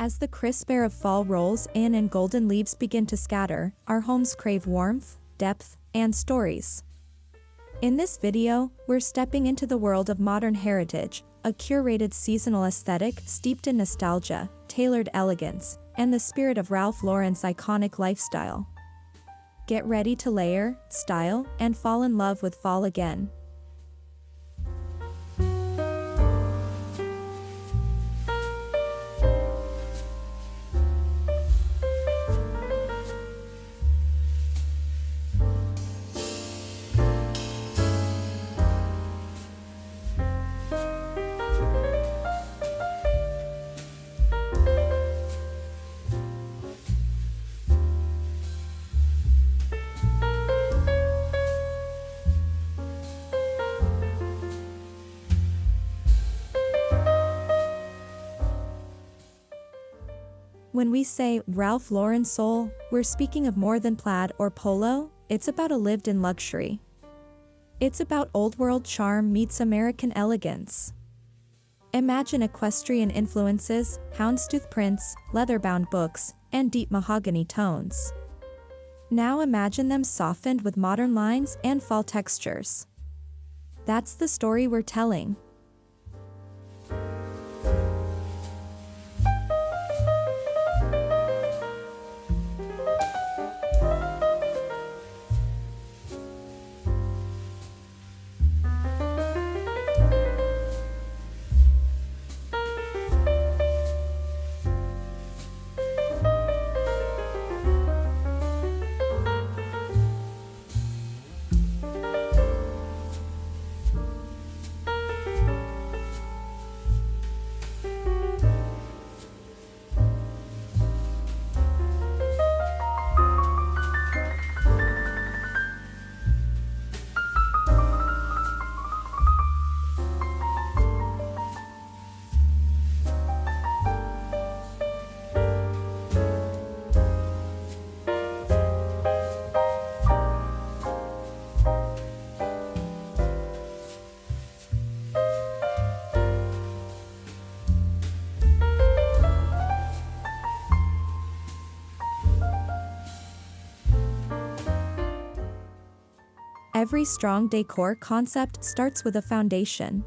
As the crisp air of fall rolls in and golden leaves begin to scatter, our homes crave warmth, depth, and stories. In this video, we're stepping into the world of modern heritage, a curated seasonal aesthetic steeped in nostalgia, tailored elegance, and the spirit of Ralph Lauren's iconic lifestyle. Get ready to layer, style, and fall in love with fall again. When we say Ralph Lauren soul, we're speaking of more than plaid or polo. It's about a lived-in luxury. It's about old-world charm meets American elegance. Imagine equestrian influences, houndstooth prints, leather-bound books, and deep mahogany tones. Now imagine them softened with modern lines and fall textures. That's the story we're telling. Every strong decor concept starts with a foundation.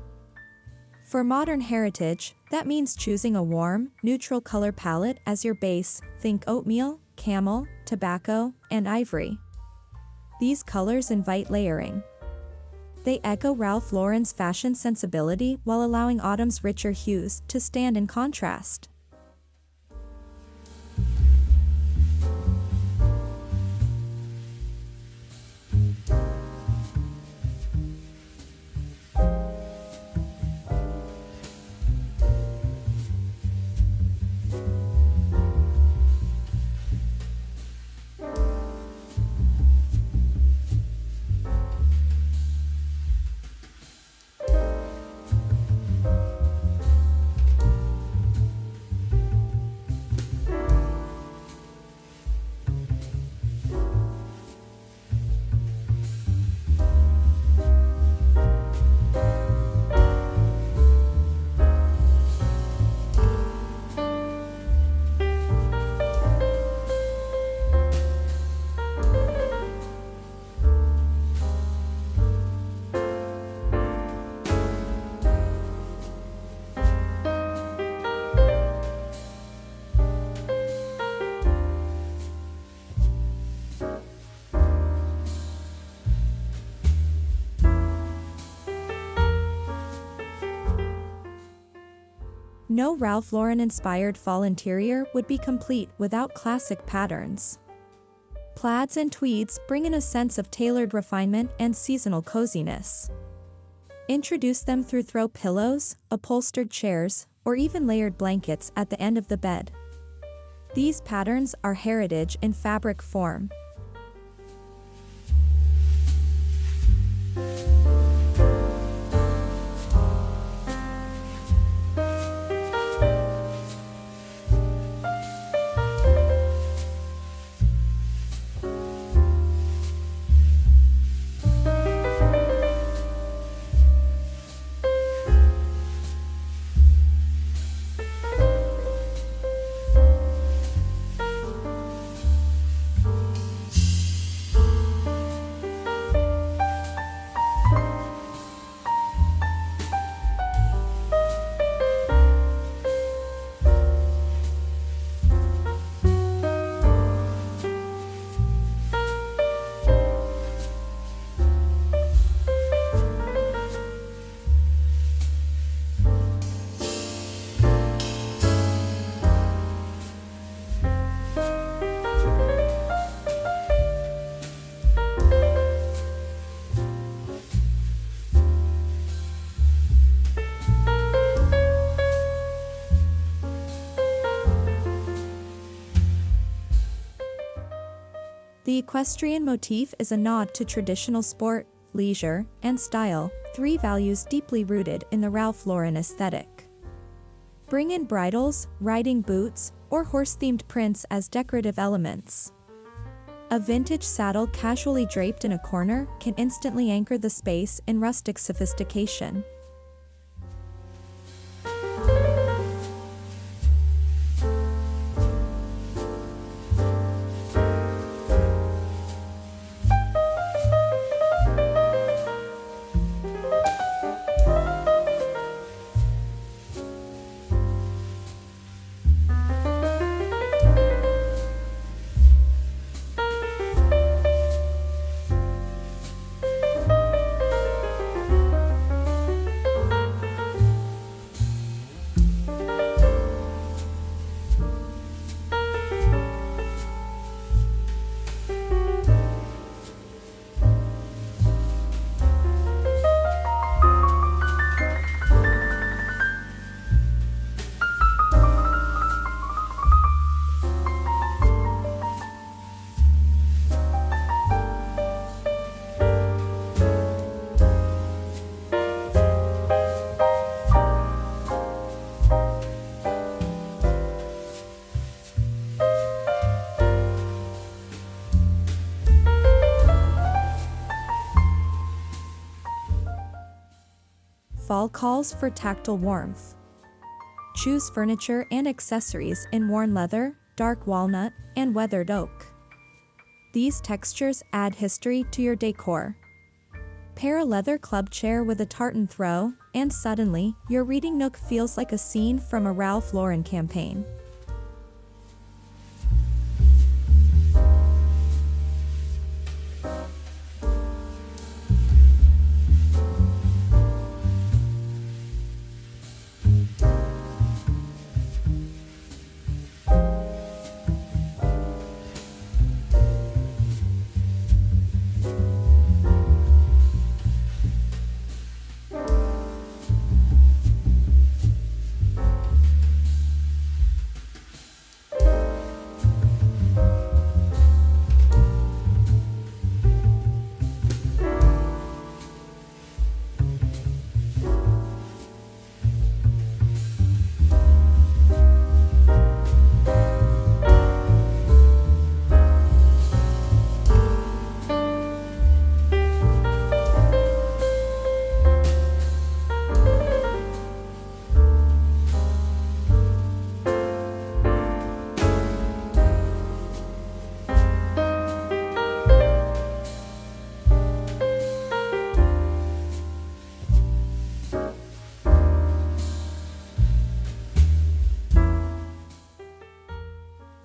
For modern heritage, that means choosing a warm, neutral color palette as your base. Think oatmeal, camel, tobacco, and ivory. These colors invite layering. They echo Ralph Lauren's fashion sensibility while allowing autumn's richer hues to stand in contrast. No Ralph Lauren-inspired fall interior would be complete without classic patterns. Plaids and tweeds bring in a sense of tailored refinement and seasonal coziness. Introduce them through throw pillows, upholstered chairs, or even layered blankets at the end of the bed. These patterns are heritage in fabric form. The equestrian motif is a nod to traditional sport, leisure, and style, three values deeply rooted in the Ralph Lauren aesthetic. Bring in bridles, riding boots, or horse-themed prints as decorative elements. A vintage saddle casually draped in a corner can instantly anchor the space in rustic sophistication. Fall calls for tactile warmth. Choose furniture and accessories in worn leather, dark walnut, and weathered oak. These textures add history to your decor. Pair a leather club chair with a tartan throw, and suddenly, your reading nook feels like a scene from a Ralph Lauren campaign.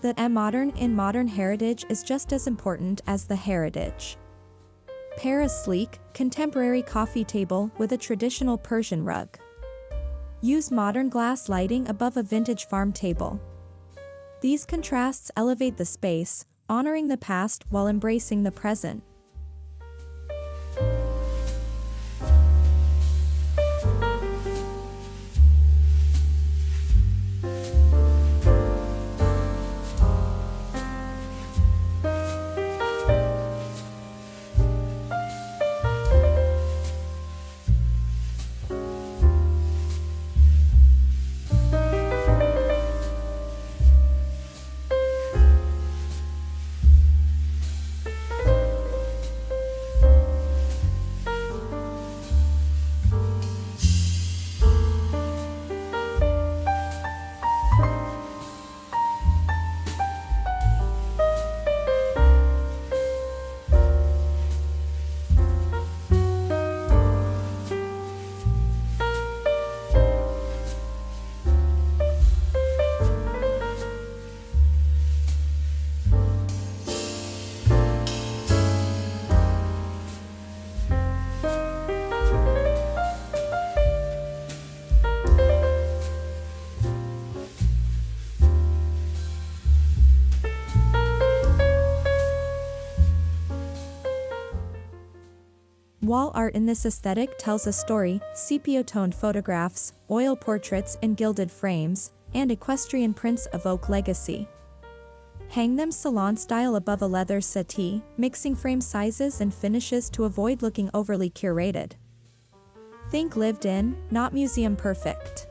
The modern in modern heritage is just as important as the heritage. Pair a sleek, contemporary coffee table with a traditional Persian rug. Use modern glass lighting above a vintage farm table. These contrasts elevate the space, honoring the past while embracing the present. Wall art in this aesthetic tells a story: sepia-toned photographs, oil portraits in gilded frames, and equestrian prints evoke legacy. Hang them salon style above a leather settee, mixing frame sizes and finishes to avoid looking overly curated. Think lived in, not museum perfect.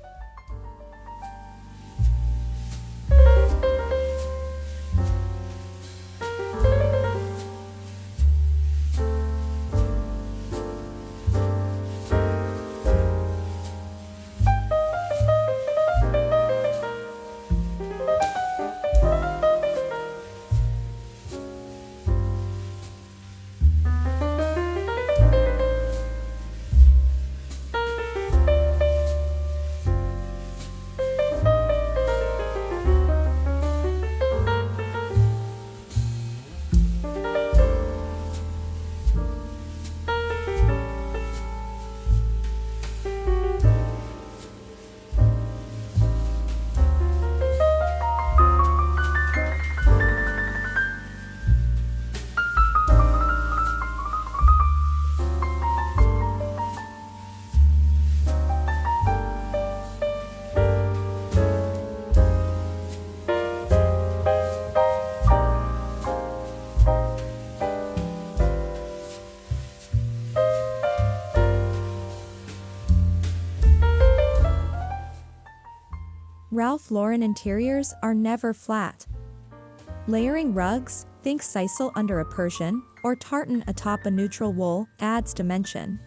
Ralph Lauren interiors are never flat. Layering rugs, think sisal under a Persian, or tartan atop a neutral wool, adds dimension.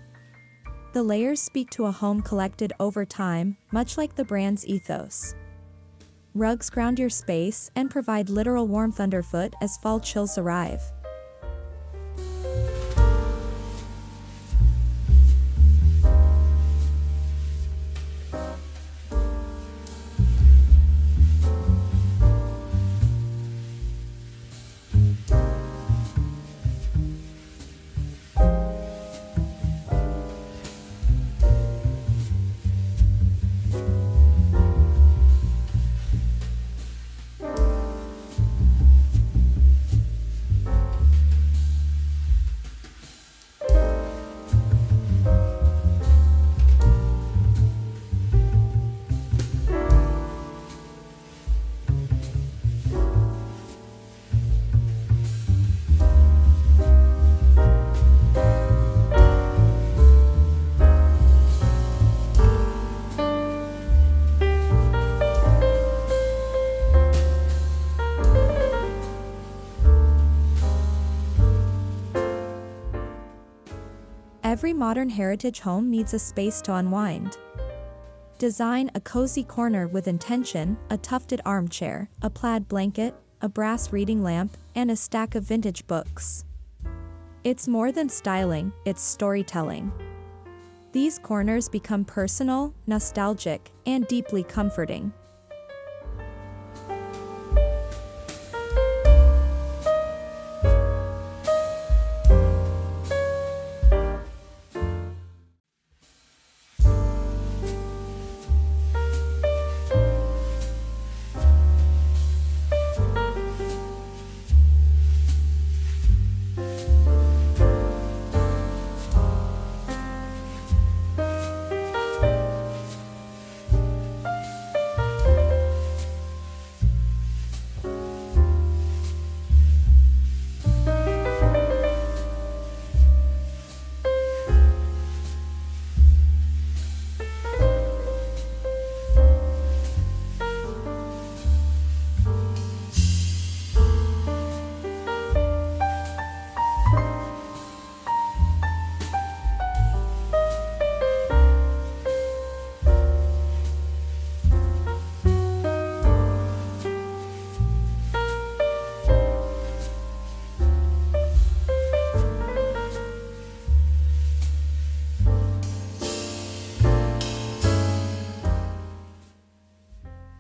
The layers speak to a home collected over time, much like the brand's ethos. Rugs ground your space and provide literal warmth underfoot as fall chills arrive. Every modern heritage home needs a space to unwind. Design a cozy corner with intention, a tufted armchair, a plaid blanket, a brass reading lamp, and a stack of vintage books. It's more than styling, it's storytelling. These corners become personal, nostalgic, and deeply comforting.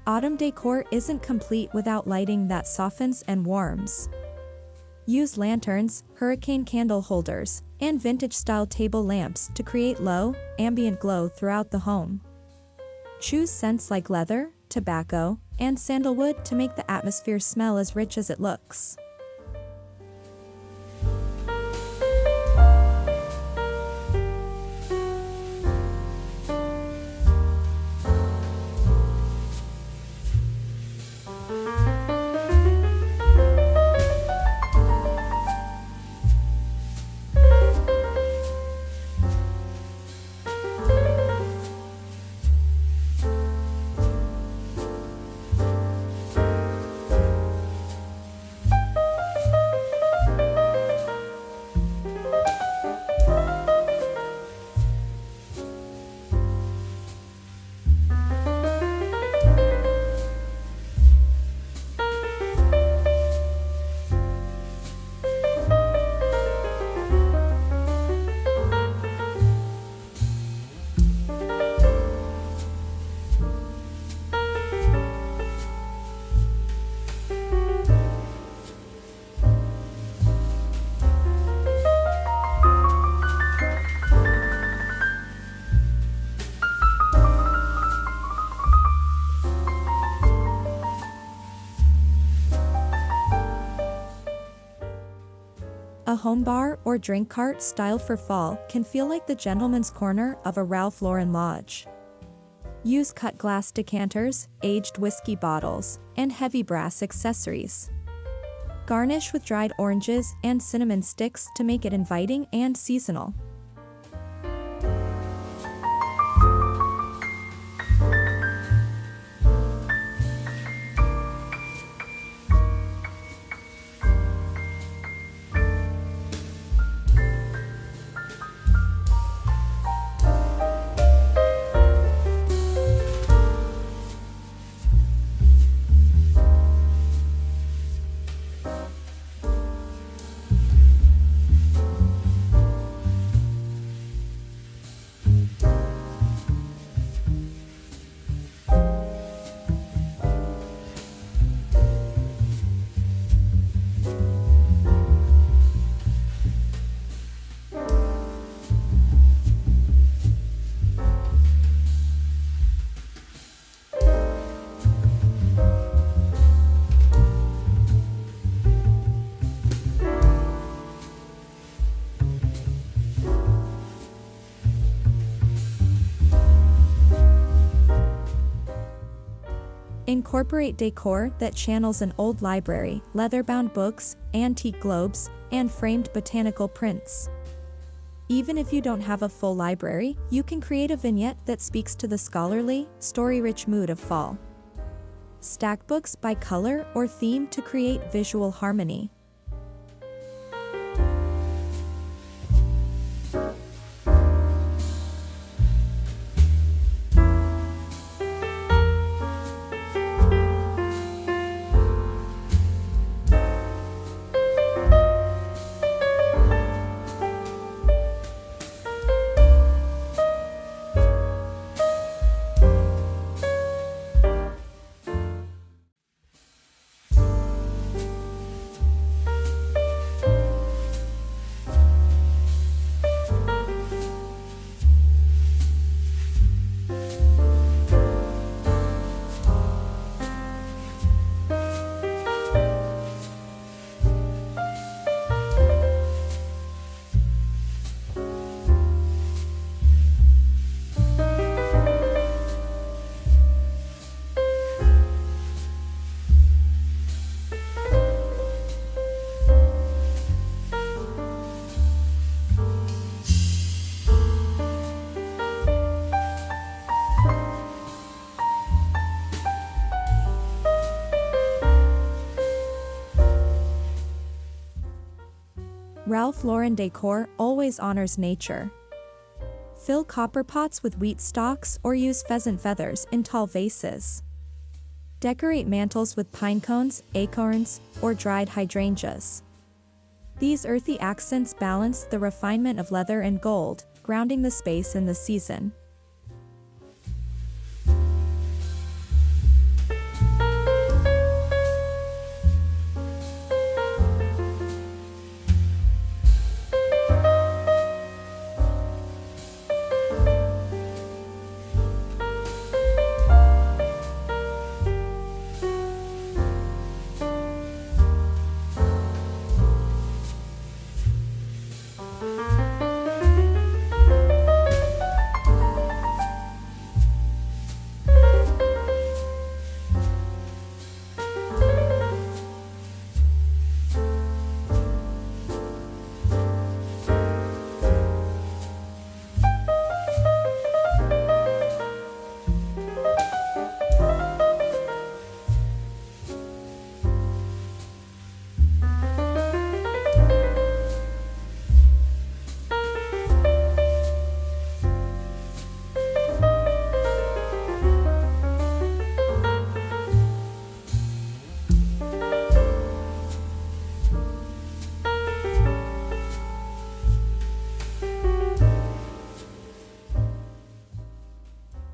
Autumn decor isn't complete without lighting that softens and warms. Use lanterns, hurricane candle holders, and vintage-style table lamps to create low, ambient glow throughout the home. Choose scents like leather, tobacco, and sandalwood to make the atmosphere smell as rich as it looks. A home bar or drink cart styled for fall can feel like the gentleman's corner of a Ralph Lauren lodge. Use cut glass decanters, aged whiskey bottles, and heavy brass accessories. Garnish with dried oranges and cinnamon sticks to make it inviting and seasonal. Incorporate decor that channels an old library, leather-bound books, antique globes, and framed botanical prints. Even if you don't have a full library, you can create a vignette that speaks to the scholarly, story-rich mood of fall. Stack books by color or theme to create visual harmony. Ralph Lauren decor always honors nature. Fill copper pots with wheat stalks or use pheasant feathers in tall vases. Decorate mantles with pine cones, acorns, or dried hydrangeas. These earthy accents balance the refinement of leather and gold, grounding the space in the season.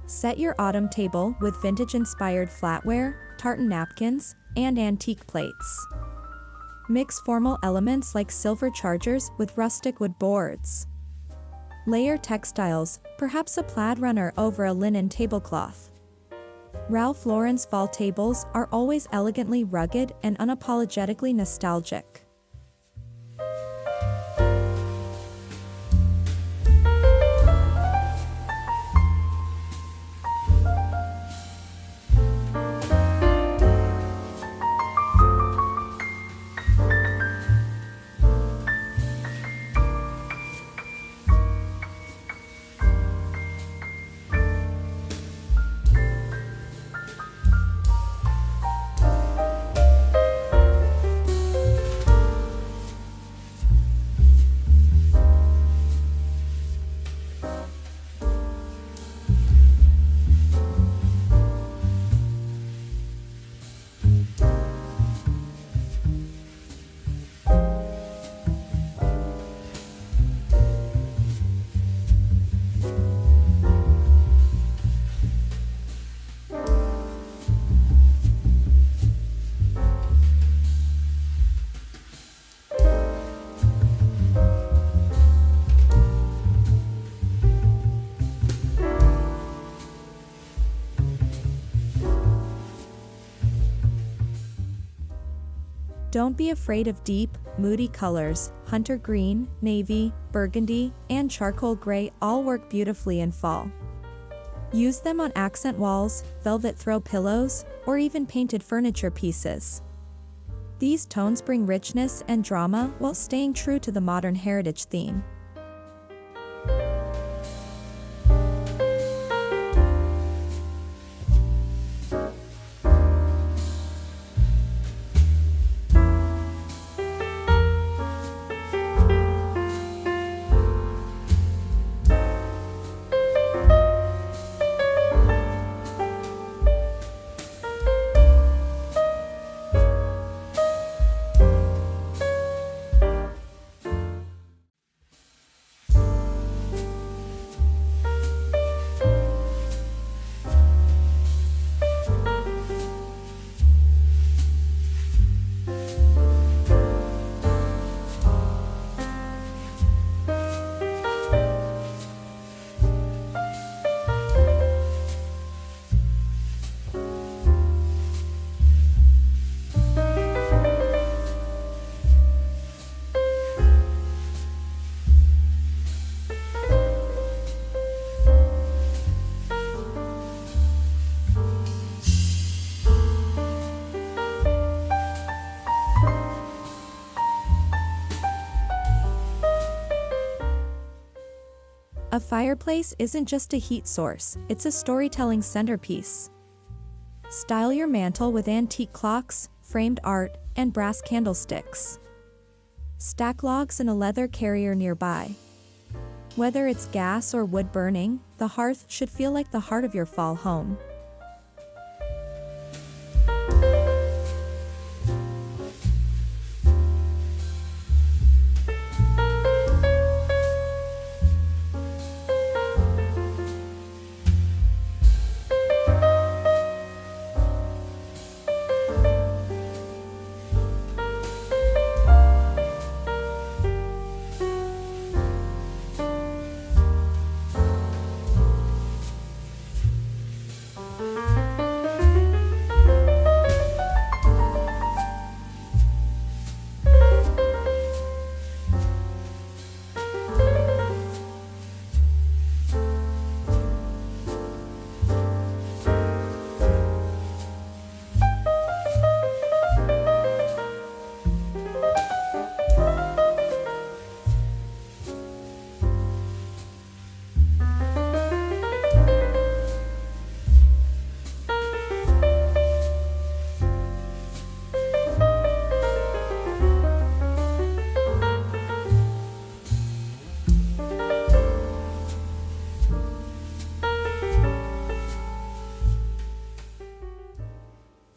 Set your autumn table with vintage-inspired flatware, tartan napkins, and antique plates. Mix formal elements like silver chargers with rustic wood boards. Layer textiles, perhaps a plaid runner over a linen tablecloth. Ralph Lauren's fall tables are always elegantly rugged and unapologetically nostalgic. Don't be afraid of deep, moody colors. Hunter green, navy, burgundy, and charcoal gray all work beautifully in fall. Use them on accent walls, velvet throw pillows, or even painted furniture pieces. These tones bring richness and drama while staying true to the modern heritage theme. A fireplace isn't just a heat source, it's a storytelling centerpiece. Style your mantle with antique clocks, framed art, and brass candlesticks. Stack logs in a leather carrier nearby. Whether it's gas or wood burning, the hearth should feel like the heart of your fall home.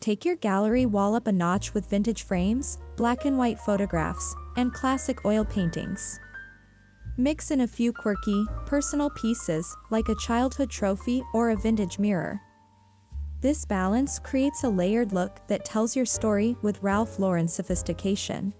Take your gallery wall up a notch with vintage frames, black and white photographs, and classic oil paintings. Mix in a few quirky, personal pieces like a childhood trophy or a vintage mirror. This balance creates a layered look that tells your story with Ralph Lauren sophistication.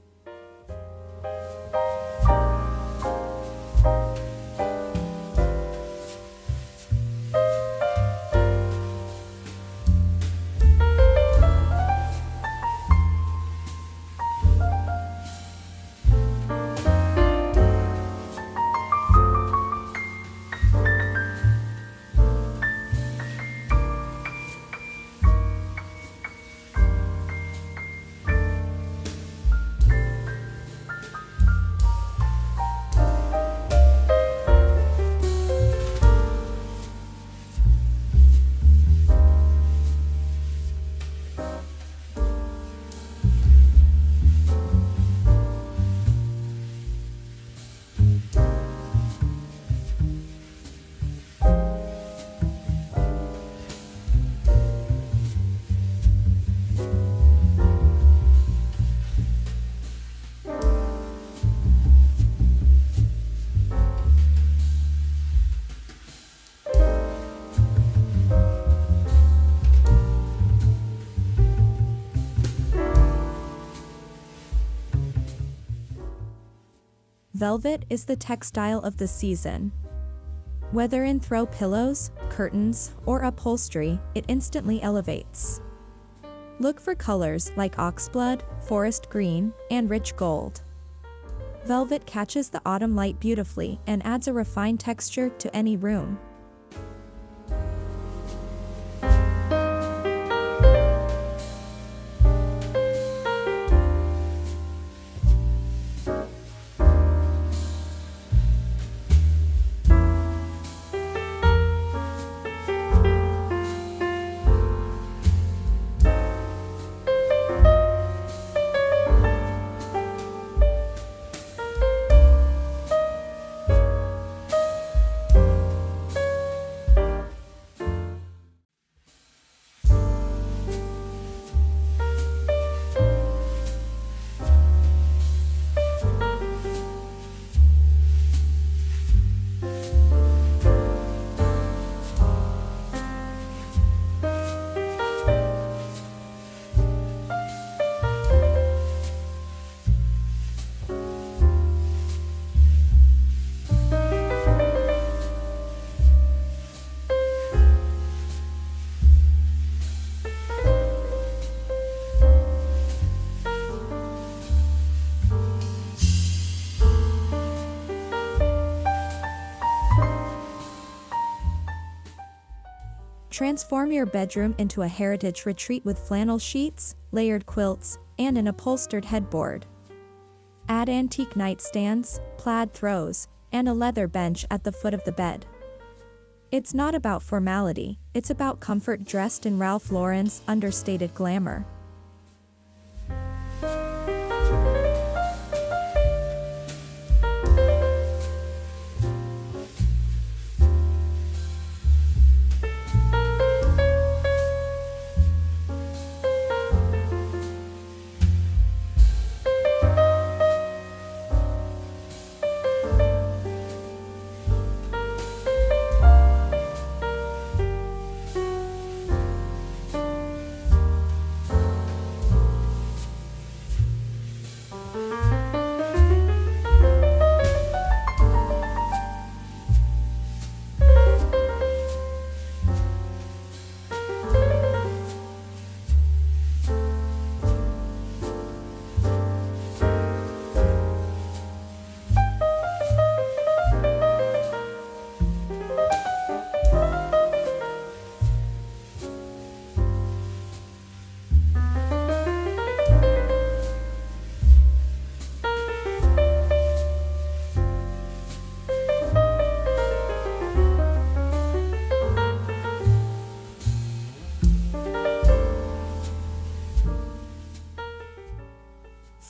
Velvet is the textile of the season. Whether in throw pillows, curtains, or upholstery, it instantly elevates. Look for colors like oxblood, forest green, and rich gold. Velvet catches the autumn light beautifully and adds a refined texture to any room. Transform your bedroom into a heritage retreat with flannel sheets, layered quilts, and an upholstered headboard. Add antique nightstands, plaid throws, and a leather bench at the foot of the bed. It's not about formality, it's about comfort dressed in Ralph Lauren's understated glamour.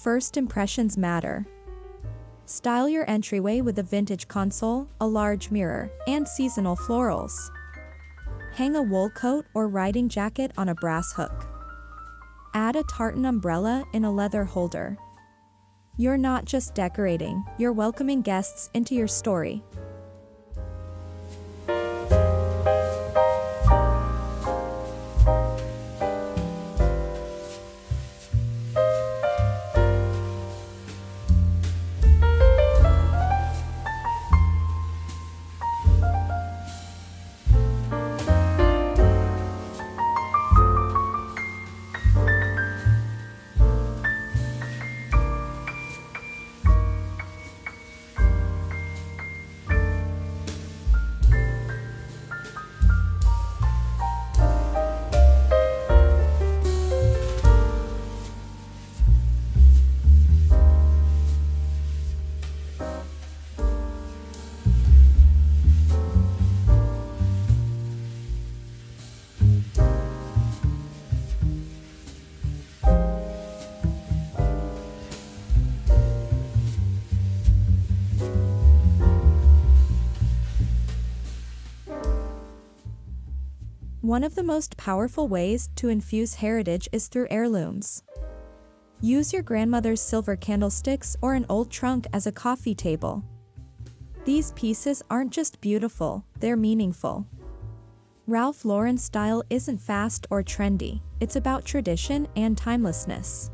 First impressions matter. Style your entryway with a vintage console, a large mirror, and seasonal florals. Hang a wool coat or riding jacket on a brass hook. Add a tartan umbrella in a leather holder. You're not just decorating, you're welcoming guests into your story. One of the most powerful ways to infuse heritage is through heirlooms. Use your grandmother's silver candlesticks or an old trunk as a coffee table. These pieces aren't just beautiful, they're meaningful. Ralph Lauren's style isn't fast or trendy, it's about tradition and timelessness.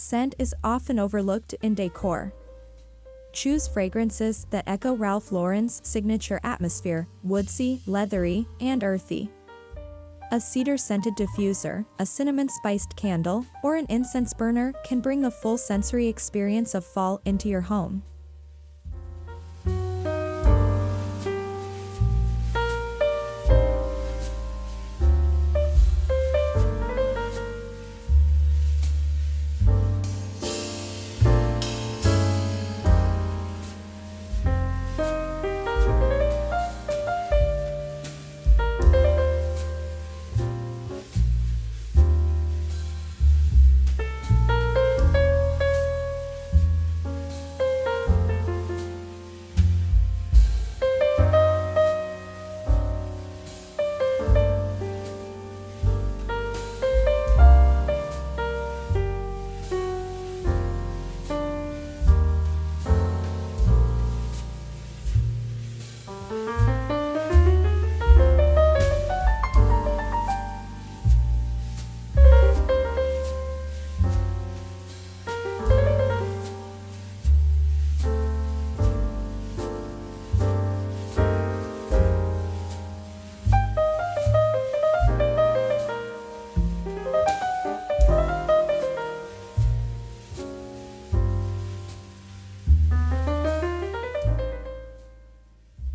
scent is often overlooked in decor. Choose fragrances that echo Ralph Lauren's signature atmosphere, woodsy, leathery, and earthy. A cedar-scented diffuser, a cinnamon-spiced candle, or an incense burner can bring the full sensory experience of fall into your home.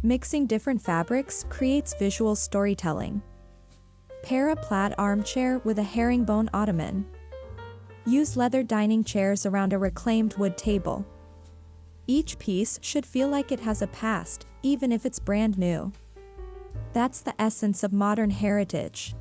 Mixing different fabrics creates visual storytelling. Pair a plaid armchair with a herringbone ottoman. Use leather dining chairs around a reclaimed wood table. Each piece should feel like it has a past, even if it's brand new. That's the essence of modern heritage.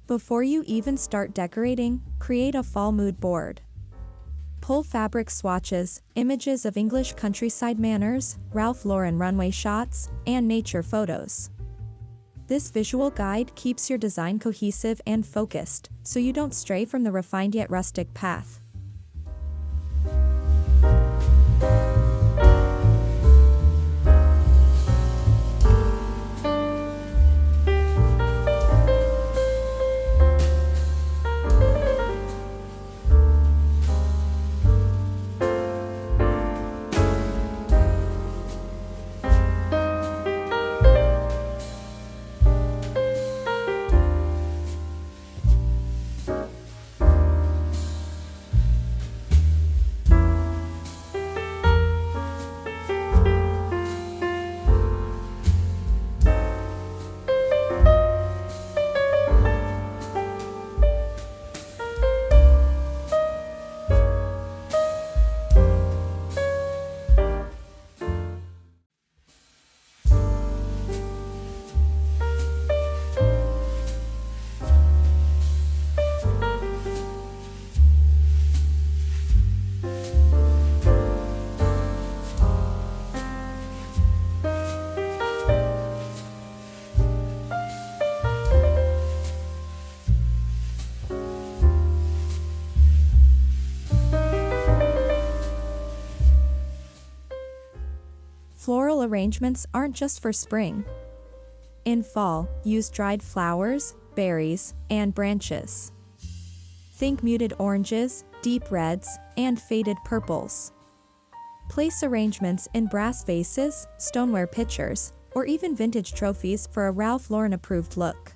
Before you even start decorating, create a fall mood board. Pull fabric swatches, images of English countryside manners, Ralph Lauren runway shots, and nature photos. This visual guide keeps your design cohesive and focused, so you don't stray from the refined yet rustic path. Floral arrangements aren't just for spring. In fall, use dried flowers, berries, and branches. Think muted oranges, deep reds, and faded purples. Place arrangements in brass vases, stoneware pitchers, or even vintage trophies for a Ralph Lauren-approved look.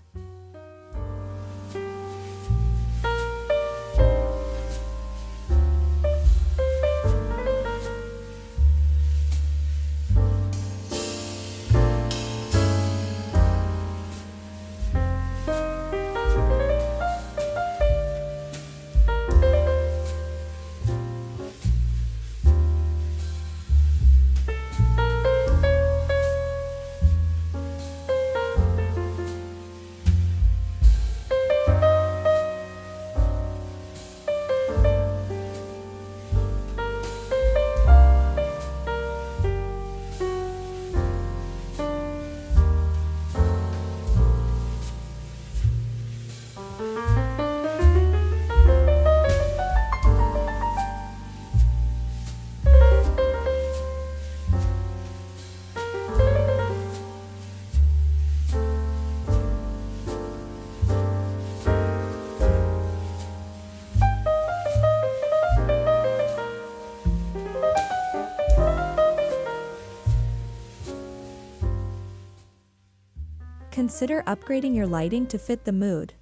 Consider upgrading your lighting to fit the mood.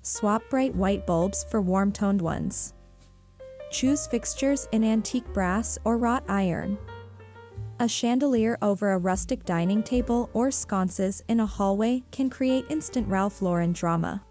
Swap bright white bulbs for warm-toned ones. Choose fixtures in antique brass or wrought iron. A chandelier over a rustic dining table or sconces in a hallway can create instant Ralph Lauren drama.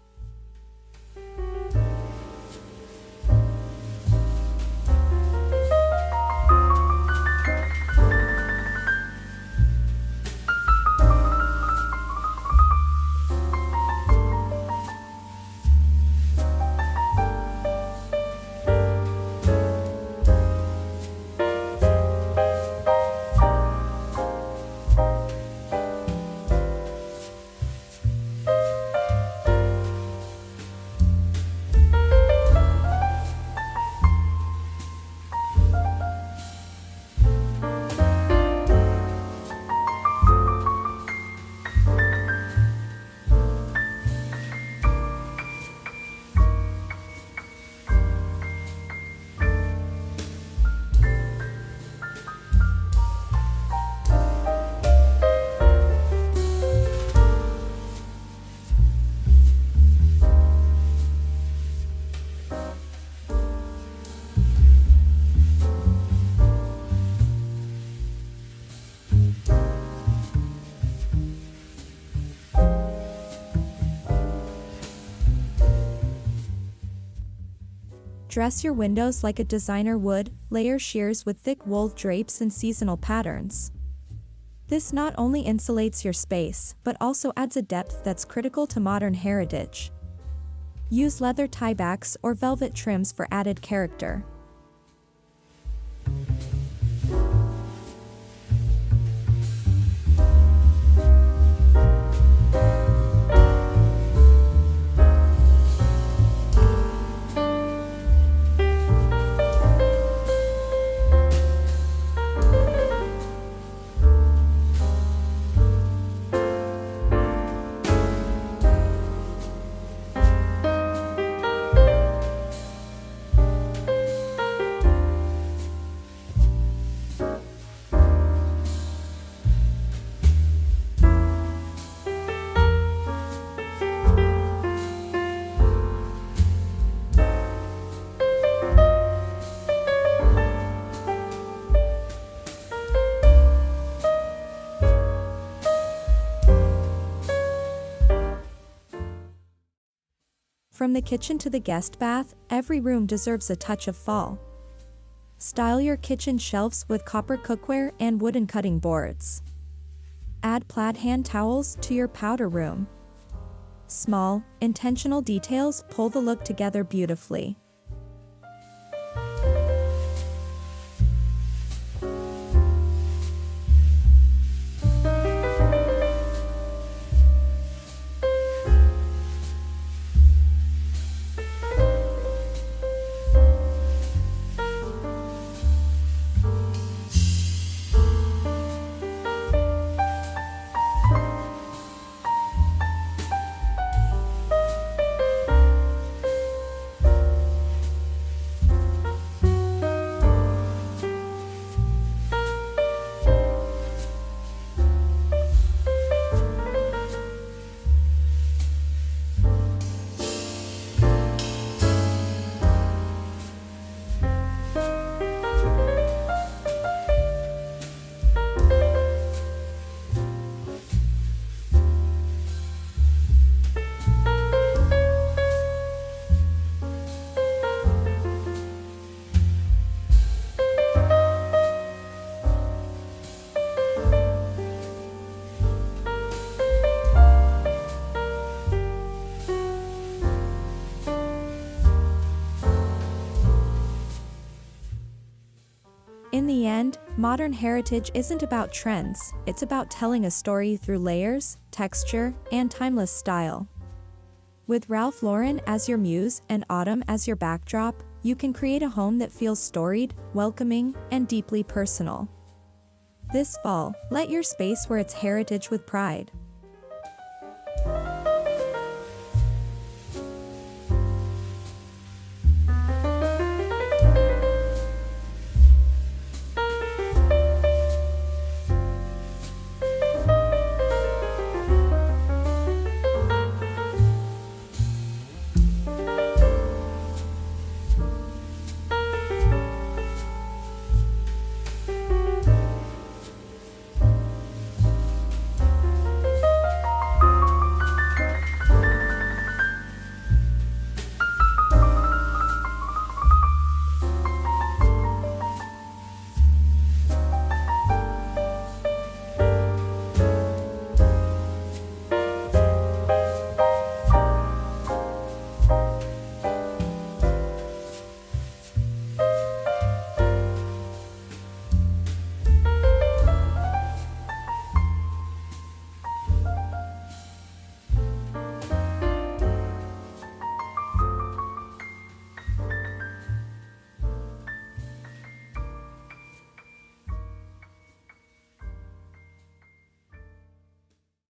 Dress your windows like a designer would, layer sheers with thick wool drapes and seasonal patterns. This not only insulates your space, but also adds a depth that's critical to modern heritage. Use leather tiebacks or velvet trims for added character. From the kitchen to the guest bath, every room deserves a touch of fall. Style your kitchen shelves with copper cookware and wooden cutting boards. Add plaid hand towels to your powder room. Small, intentional details pull the look together beautifully. end, modern heritage isn't about trends, it's about telling a story through layers, texture, and timeless style. With Ralph Lauren as your muse and autumn as your backdrop, you can create a home that feels storied, welcoming, and deeply personal. This fall, let your space wear its heritage with pride.